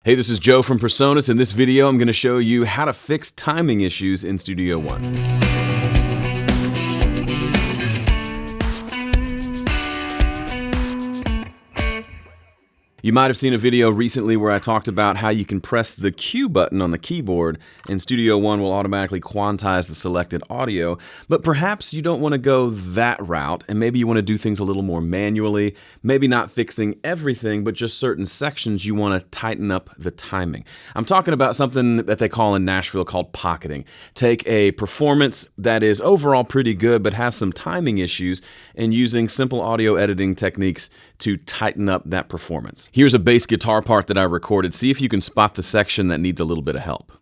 Hey, this is Joe from Personas. In this video, I'm going to show you how to fix timing issues in Studio One. You might have seen a video recently where I talked about how you can press the Q button on the keyboard and Studio One will automatically quantize the selected audio, but perhaps you don't want to go that route and maybe you want to do things a little more manually, maybe not fixing everything, but just certain sections you want to tighten up the timing. I'm talking about something that they call in Nashville called pocketing. Take a performance that is overall pretty good but has some timing issues and using simple audio editing techniques to tighten up that performance. Here's a bass guitar part that I recorded. See if you can spot the section that needs a little bit of help.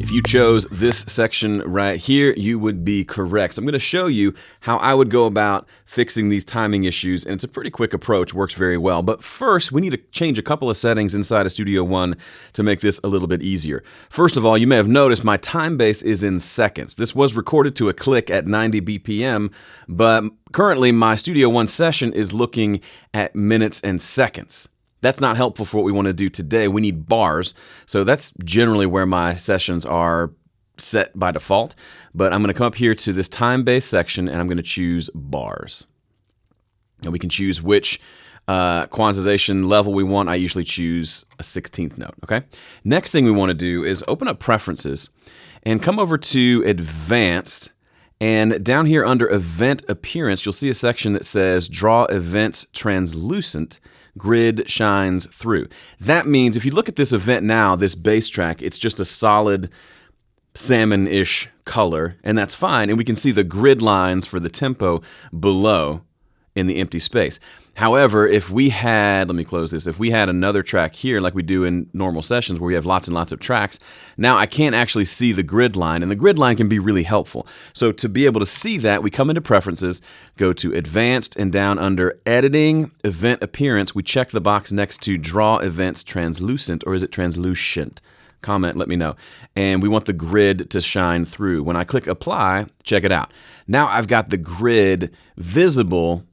If you chose this section right here, you would be correct. So I'm going to show you how I would go about fixing these timing issues, and it's a pretty quick approach, works very well. But first, we need to change a couple of settings inside of Studio One to make this a little bit easier. First of all, you may have noticed my time base is in seconds. This was recorded to a click at 90 BPM, but currently my Studio One session is looking at minutes and seconds. That's not helpful for what we want to do today. We need bars. So that's generally where my sessions are set by default. But I'm going to come up here to this time-based section and I'm going to choose bars. And we can choose which quantization level we want. I usually choose a 16th note, okay? Next thing we want to do is open up Preferences and come over to Advanced. And down here under Event Appearance, you'll see a section that says Draw Events Translucent. Grid shines through. That means if you look at this event now, this bass track, it's just a solid salmon-ish color, and that's fine. And we can see the grid lines for the tempo below in the empty space. However, if we had, let me close this, if we had another track here like we do in normal sessions where we have lots and lots of tracks, now I can't actually see the grid line, and the grid line can be really helpful. So to be able to see that, we come into Preferences, go to Advanced, and down under Editing, Event Appearance, we check the box next to Draw Events Translucent, or is it Translucent? Comment, let me know. And we want the grid to shine through. When I click Apply, check it out. Now I've got the grid visible,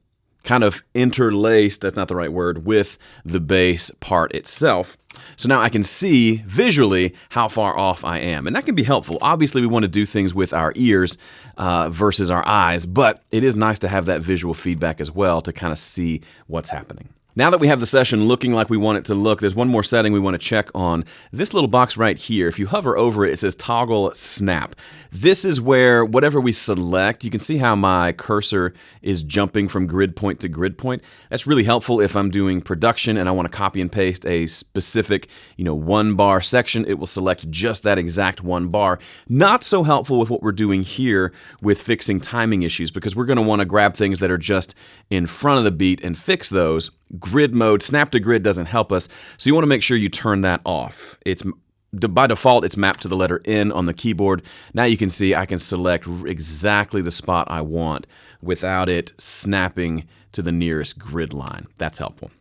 kind of interlaced, that's not the right word, with the bass part itself. So now I can see visually how far off I am. And that can be helpful. Obviously, we want to do things with our ears versus our eyes, but it is nice to have that visual feedback as well to kind of see what's happening. Now that we have the session looking like we want it to look, there's one more setting we want to check on. This little box right here, if you hover over it, it says Toggle Snap. This is where whatever we select, you can see how my cursor is jumping from grid point to grid point. That's really helpful if I'm doing production and I want to copy and paste a specific, 1-bar section. It will select just that exact 1 bar. Not so helpful with what we're doing here with fixing timing issues, because we're going to want to grab things that are just in front of the beat and fix those. Grid mode, snap to grid doesn't help us, so you want to make sure you turn that off. It's by default, it's mapped to the letter N on the keyboard. Now you can see I can select exactly the spot I want without it snapping to the nearest grid line. That's helpful.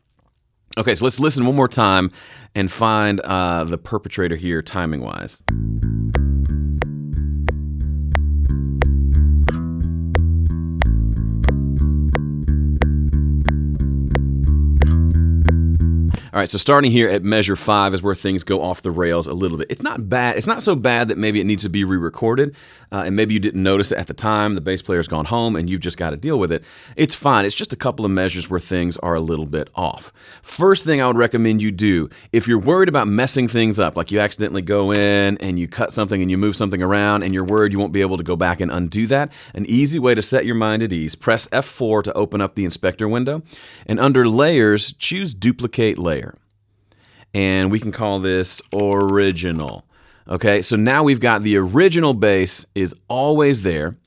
Okay, so let's listen one more time and find the perpetrator here timing-wise. All right, so starting here at measure 5 is where things go off the rails a little bit. It's not bad. It's not so bad that maybe it needs to be re-recorded, and maybe you didn't notice it at the time. The bass player's gone home, and you've just got to deal with it. It's fine. It's just a couple of measures where things are a little bit off. First thing I would recommend you do, if you're worried about messing things up, like you accidentally go in and you cut something and you move something around and you're worried you won't be able to go back and undo that, an easy way to set your mind at ease, press F4 to open up the inspector window, and under Layers, choose Duplicate Layer. And we can call this Original. Okay, so now we've got the original bass is always there.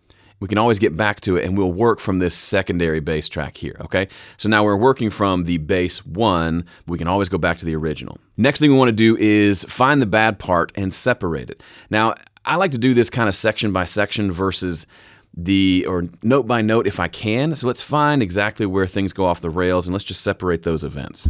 We can always get back to it, and we'll work from this secondary bass track here, okay? So now we're working from the bass 1, but we can always go back to the original. Next thing we want to do is find the bad part and separate it. Now, I like to do this kind of section by section versus or note by note if I can. So let's find exactly where things go off the rails, and let's just separate those events.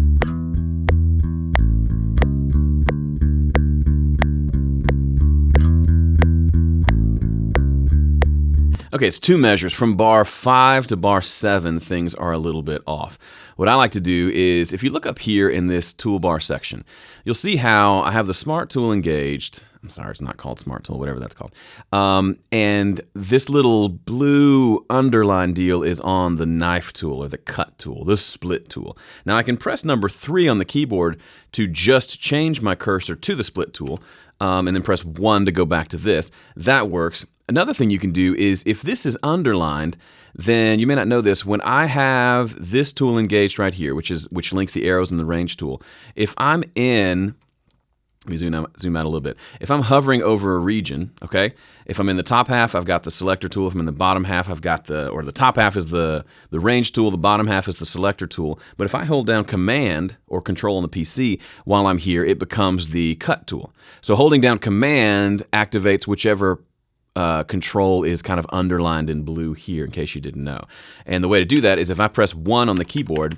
Okay, it's two measures. From bar 5 to bar 7, things are a little bit off. What I like to do is, if you look up here in this toolbar section, you'll see how I have the Smart Tool engaged. I'm sorry, it's not called Smart Tool, whatever that's called. And this little blue underline deal is on the Knife tool or the Cut tool, the Split tool. Now I can press number 3 on the keyboard to just change my cursor to the Split tool, and then press 1 to go back to this. That works. Another thing you can do is, if this is underlined, then you may not know this. When I have this tool engaged right here, which links the arrows and the range tool, if I'm in, let me zoom out a little bit. If I'm hovering over a region, okay, if I'm in the top half, I've got the selector tool. If I'm in the bottom half, I've got the top half is the range tool, the bottom half is the selector tool. But if I hold down Command or Control on the PC while I'm here, it becomes the Cut tool. So holding down Command activates whichever Control is kind of underlined in blue here, in case you didn't know. And the way to do that is if I press 1 on the keyboard,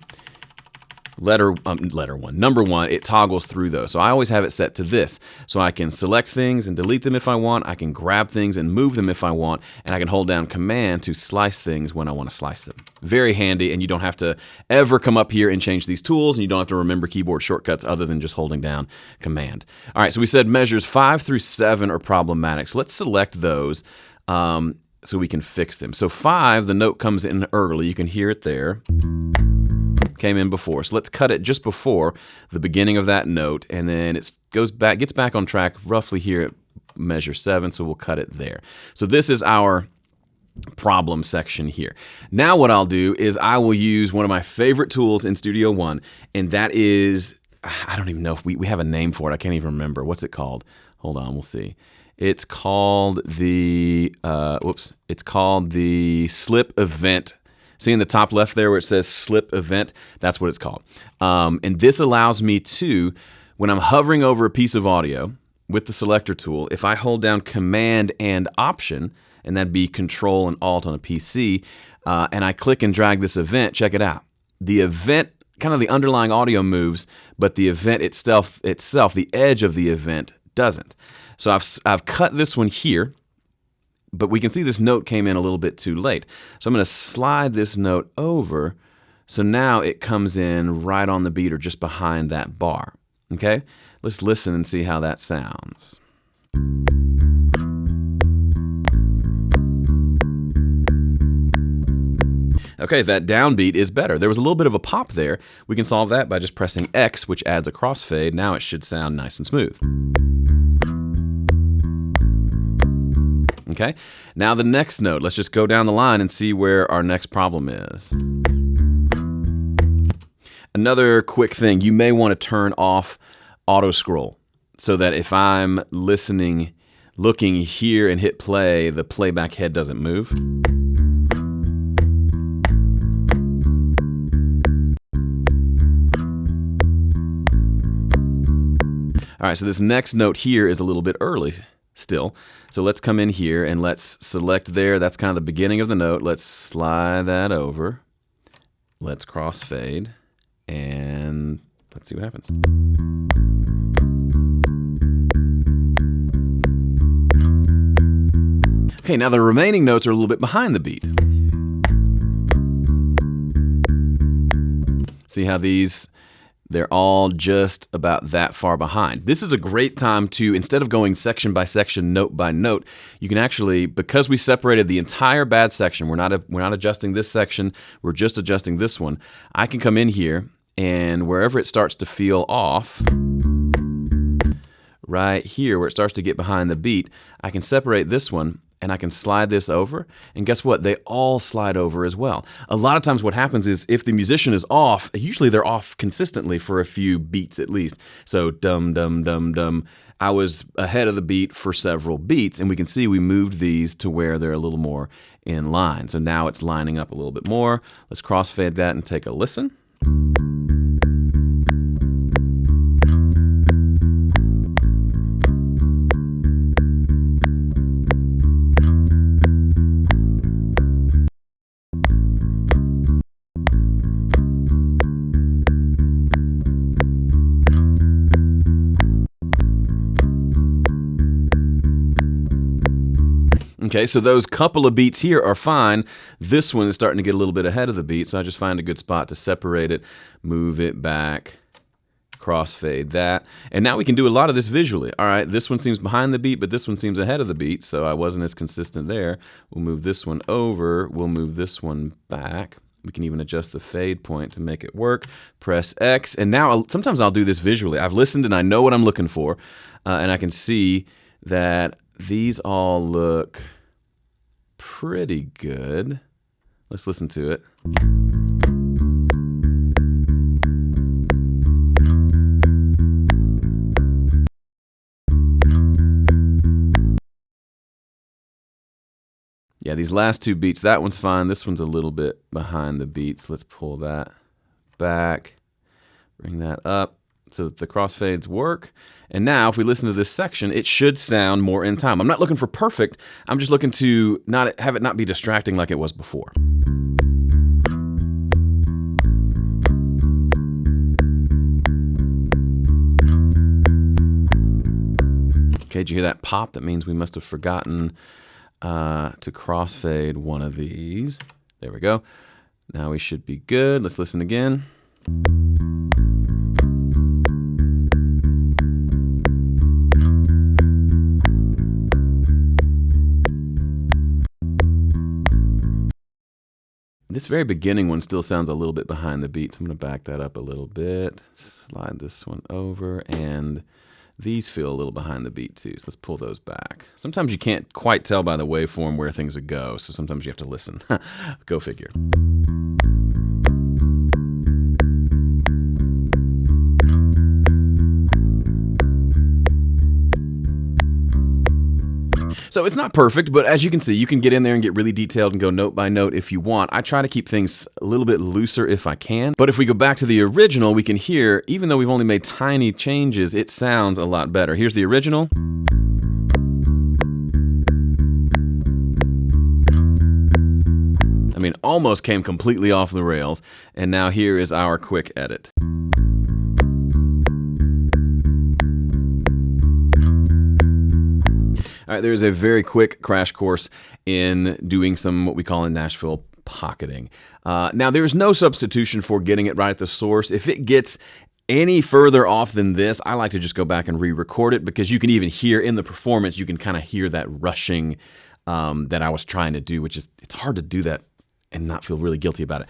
number 1, it toggles through those. So I always have it set to this. So I can select things and delete them if I want. I can grab things and move them if I want. And I can hold down Command to slice things when I want to slice them. Very handy, and you don't have to ever come up here and change these tools, and you don't have to remember keyboard shortcuts other than just holding down Command. All right, so we said measures 5 through 7 are problematic. So let's select those so we can fix them. So 5, the note comes in early. You can hear it there. Came in before. So let's cut it just before the beginning of that note, and then it gets back on track roughly here at measure 7, so we'll cut it there. So this is our problem section here. Now what I'll do is I will use one of my favorite tools in Studio One, and that is, I don't even know if we have a name for it. I can't even remember. What's it called? Hold on, we'll see. It's called the, it's called the Slip Event. See in the top left there where it says Slip Event? That's what it's called. And this allows me to, when I'm hovering over a piece of audio with the selector tool, if I hold down Command and Option, and that'd be Control and Alt on a PC, and I click and drag this event, check it out. The event, kind of the underlying audio moves, but the event itself, the edge of the event doesn't. So I've cut this one here, but we can see this note came in a little bit too late. So I'm going to slide this note over, so now it comes in right on the beat or just behind that bar. Okay? Let's listen and see how that sounds. Okay, that downbeat is better. There was a little bit of a pop there. We can solve that by just pressing X, which adds a crossfade. Now it should sound nice and smooth. Okay, now the next note. Let's just go down the line and see where our next problem is. Another quick thing, you may want to turn off auto scroll so that if I'm listening, looking here and hit play, the playback head doesn't move. All right, so this next note here is a little bit early still. So let's come in here and let's select there. That's kind of the beginning of the note. Let's slide that over. Let's crossfade, and let's see what happens. Okay, now the remaining notes are a little bit behind the beat. See how they're all just about that far behind. This is a great time to, instead of going section by section, note by note, you can actually, because we separated the entire bad section, we're not adjusting this section, we're just adjusting this one. I can come in here, and wherever it starts to feel off, right here where it starts to get behind the beat, I can separate this one, and I can slide this over, and guess what? They all slide over as well. A lot of times what happens is if the musician is off, usually they're off consistently for a few beats at least. So dum, dum, dum, dum. I was ahead of the beat for several beats, and we can see we moved these to where they're a little more in line. So now it's lining up a little bit more. Let's crossfade that and take a listen. Okay, so those couple of beats here are fine. This one is starting to get a little bit ahead of the beat, so I just find a good spot to separate it, move it back, crossfade that. And now we can do a lot of this visually. All right, this one seems behind the beat, but this one seems ahead of the beat, so I wasn't as consistent there. We'll move this one over. We'll move this one back. We can even adjust the fade point to make it work. Press X, and now sometimes I'll do this visually. I've listened and I know what I'm looking for, and I can see that these all look pretty good. Let's listen to it. Yeah, these last two beats, that one's fine. This one's a little bit behind the beats. Let's pull that back, bring that up so that the crossfades work. And now if we listen to this section, it should sound more in time. I'm not looking for perfect. I'm just looking to not have it not be distracting like it was before. Okay, did you hear that pop? That means we must have forgotten to crossfade one of these. There we go. Now we should be good. Let's listen again. This very beginning one still sounds a little bit behind the beat, so I'm going to back that up a little bit, slide this one over, and these feel a little behind the beat too, so let's pull those back. Sometimes you can't quite tell by the waveform where things would go, so sometimes you have to listen. Go figure. So it's not perfect, but as you can see, you can get in there and get really detailed and go note by note if you want. I try to keep things a little bit looser if I can. But if we go back to the original, we can hear, even though we've only made tiny changes, it sounds a lot better. Here's the original. I mean, almost came completely off the rails. And now here is our quick edit. All right, there's a very quick crash course in doing some what we call in Nashville pocketing. Now, there's no substitution for getting it right at the source. If it gets any further off than this, I like to just go back and re-record it because you can even hear in the performance, you can kind of hear that rushing that I was trying to do, which is, it's hard to do that and not feel really guilty about it.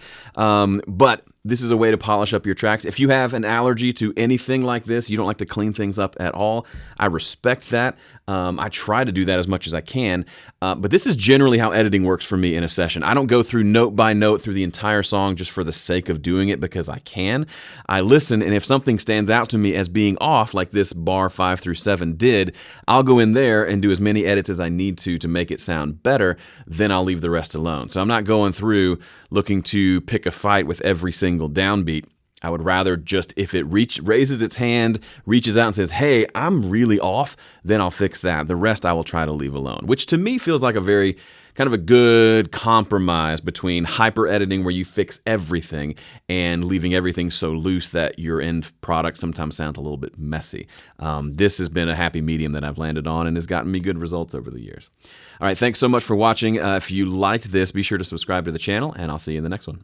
But this is a way to polish up your tracks. If you have an allergy to anything like this, you don't like to clean things up at all, I respect that. I try to do that as much as I can. But this is generally how editing works for me in a session. I don't go through note by note through the entire song just for the sake of doing it because I can. I listen, and if something stands out to me as being off, like this bar 5 through 7 did, I'll go in there and do as many edits as I need to make it sound better. Then I'll leave the rest alone. So I'm not going through looking to pick a fight with every single downbeat. I would rather just, if it raises its hand, reaches out and says, hey, I'm really off, then I'll fix that. The rest I will try to leave alone, which to me feels like a very kind of a good compromise between hyper editing where you fix everything and leaving everything so loose that your end product sometimes sounds a little bit messy. This has been a happy medium that I've landed on and has gotten me good results over the years. All right, thanks so much for watching. If you liked this, be sure to subscribe to the channel, and I'll see you in the next one.